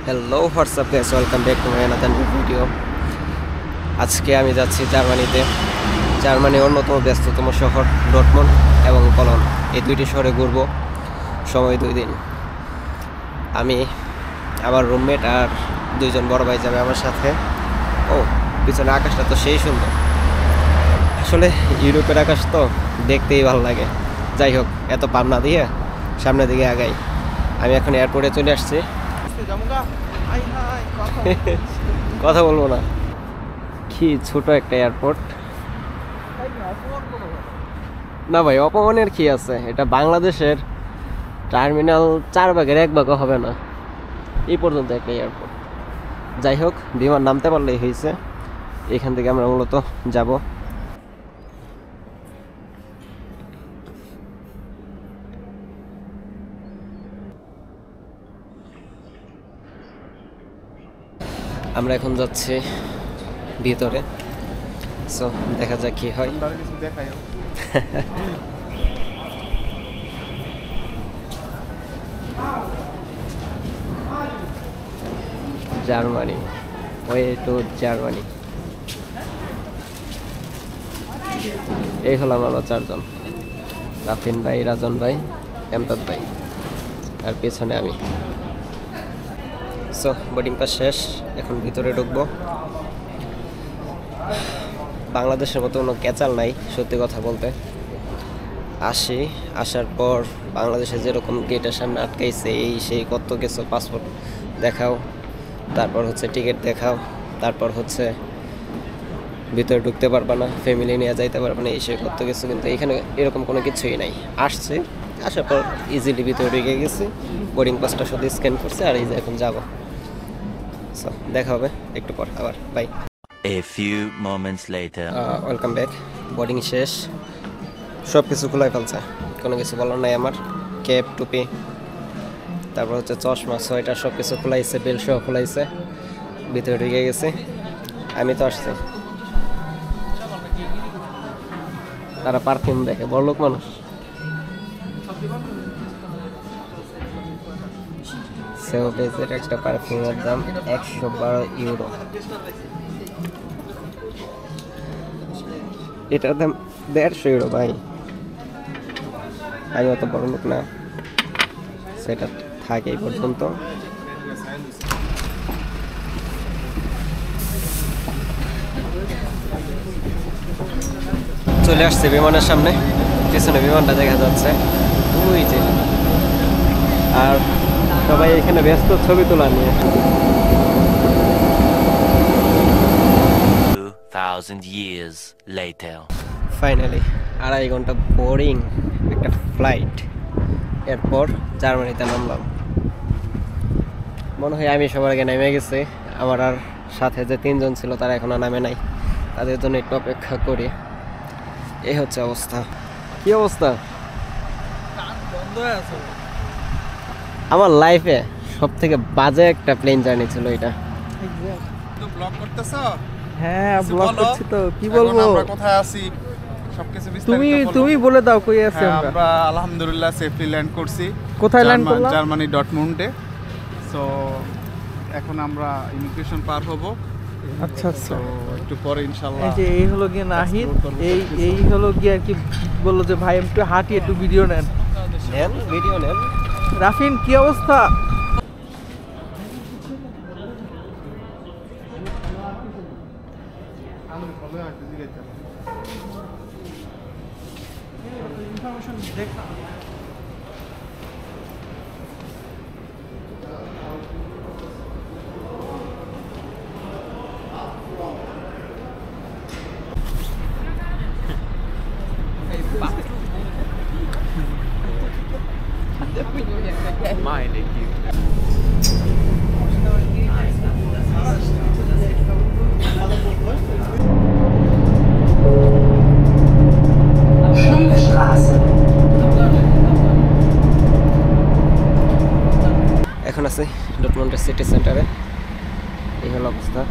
Hello WhatsApp guys, welcome back to my another new video. আজকে আমি যাচ্ছি জার্মানিতে। জার্মানির অন্যতম ব্যস্ততম শহর ডর্টমুন্ড এবং কলন, এই দুইটি শহরে ঘুরবো। সময় 2 দিন। আমি, আমার রুমমেট আর 2জন বড় ভাই যাবে আমার সাথে। ও, পিছনে আকাশটা তো সেই সুন্দর। আসলে ইউরোপের আকাশ তো দেখতেই ভালো লাগে। যাই হোক, এত পাবনা দিয়ে সামনের দিকে আগাই। আমি এখন এয়ারপোর্টে চলে আসছি। কথা বলবো না, কি ছোট একটা এয়ারপোর্ট। না ভাই, অপমানের কি আছে? এটা বাংলাদেশের টার্মিনাল 4 ভাগের 1 ভাগও হবে না, এই পর্যন্ত একটা এয়ারপোর্ট। যাই হোক, বিমান নামতে পারলেই হয়েছে। এখান থেকে আমরা মূলত যাব। আমরা এখন যাচ্ছি ভিতরে, সো দেখা যাক কি হয়। Germany, way to Germany. এই হলাম আমরা 4 জন, রাফিন ভাই, রাজন ভাই, এমতাদ ভাই, আর পেছনে আমি। সো বোর্ডিং পাস শেষ, এখন ভিতরে ঢুকবো। বাংলাদেশের মতো কোনো ক্যাচাল নাই, সত্যি কথা বলতে। আসার পর বাংলাদেশে যেরকম গেটের সামনে আটকাইছে, এই সেই কত কিছু, পাসপোর্ট দেখাও, তারপর হচ্ছে টিকিট দেখাও, তারপর হচ্ছে ভিতরে ঢুকতে পারবা না, ফ্যামিলি নিয়ে যাইতে পারবা না, এই সেই কত কিছু। কিন্তু এখানে এরকম কোনো কিছুই নাই। আসার পর ইজিলি ভিতরে ঢুকে গেছি, বোর্ডিং পাসটা শুধু স্ক্যান করছে, আর এই যে এখন যাবো। সো দেখা হবে একটু পর আবার, bye. A few moments later. Welcome back. Boarding শেষ, সব কিছু খোলাই ফেলছে, কোনো কিছু বলার নাই আমার। ক্যাপ, টুপি, তারপর হচ্ছে চশমা, সোয়েটার, সব কিছু খোলাইছে, বেল সহ খোলাইছে। ভিতরে ঢুকে গেছে। আমি তো আসছি। তারা পারফিউম দেখে, বড়লোক মানুষ। সেওবেজের একটা পারফিউমের দাম 112 ইউরো। এটার দাম 150 ইউরো ভাই। আমি অত বড় লোক না, সেটা থাকে এই পর্যন্ত। চলে আসছে বিমানের সামনে, পিছনে বিমানটা দেখা যাচ্ছে, ওই যে। আর সবাই এখানে ব্যস্ত ছবি তোলা নিয়ে। 2000 years later. ফাইনালি 2.5 ঘন্টা বোরিং একটা ফ্লাইট, এরপর জার্মানিতে নামলাম। মনে হয় আমি সবার আগে নেমে গেছি। আমার আর সাথে যে 3 জন ছিল তারা এখনো নামে নাই, তাদের জন্য একটু অপেক্ষা করি। এই হচ্ছে অবস্থা। কি অবস্থা? আমার লাইফে সব থেকে বাজে একটা প্লেন জার্নি ছিল এটা। হ্যাঁ, ব্লগ করছি তো, কি বলবো। আমরা কোথায় আছি সবকিছু তুমি বলে দাও, কই আছি আমরা? আমরা আলহামদুলিল্লাহ সেফলি ল্যান্ড করছি। কোথায় ল্যান্ড করলাম? জার্মানি, ডর্টমুন্ডে। সো এখন আমরা ইমিগ্রেশন পার হব। আচ্ছা আচ্ছা, তো একটু পরে ইনশাআল্লাহ। এই যে এই হলো গিয়ে নাহিদ, এই হলো গিয়ে আর কি বললো যে ভাই একটু হাঁটি, একটু ভিডিও নেন। ভিডিও নেন। রাফিন, কি অবস্থা? Meine Güte. এখন আছি ডর্টমুন্ডের সিটি সেন্টারে। এই হলো অবস্থা।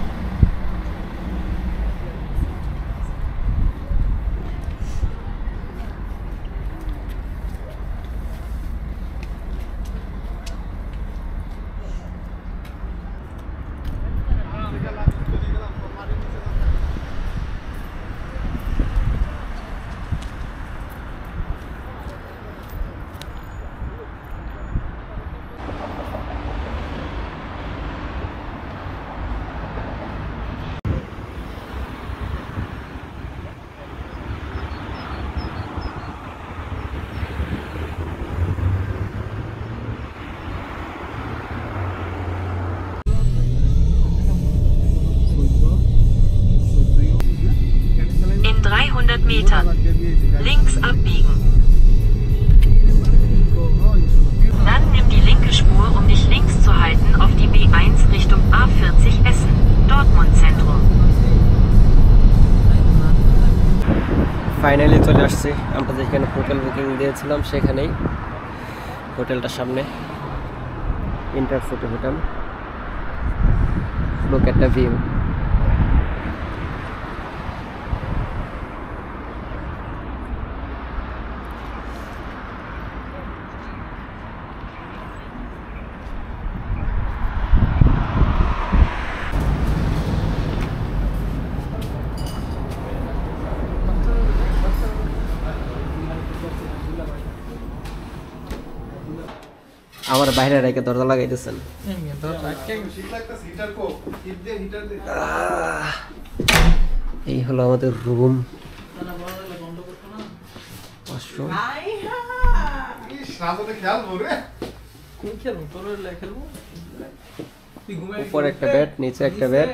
Metern. Links abbiegen. Dann nimm die linke Spur, um dich links zu halten auf die B1 Richtung A40 Essen, Dortmund Zentrum. Finally চলে আসছি আমরা যেখানে হোটেল বুকিং দিয়েছিলাম সেখানেই, হোটেলটার সামনে intercity hotel. Look at the view. আমার বাইরে রেখে দরজা লাগাইতেছেন। এই হলো আমাদের রুম, ওয়াশরুম। উপরে একটা বেড, নিচে একটা বেড,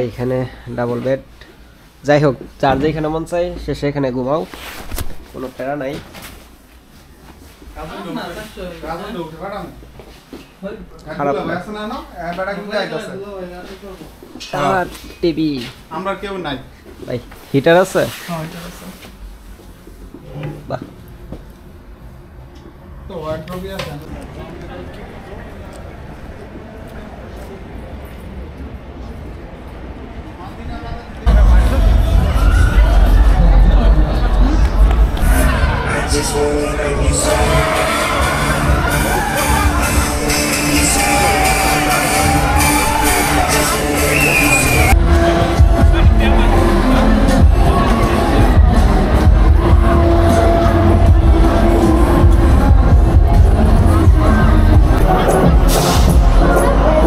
এইখানে ডাবল বেড। যাই হোক, যার যেখানে মন চাই সে সেখানে ঘুমাও, কোনো প্যারা নাই। খারাপ টিভি আমরা কেউ নাই ভাই, হিটার আছে। বাহ, তো ওয়ার্ড্রোবই আছে।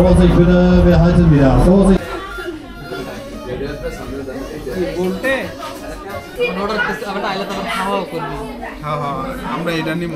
Vorsicht bitte, wir halten wieder. Vorsicht. হ্যাঁ হ্যাঁ, আমরা এটা নিব।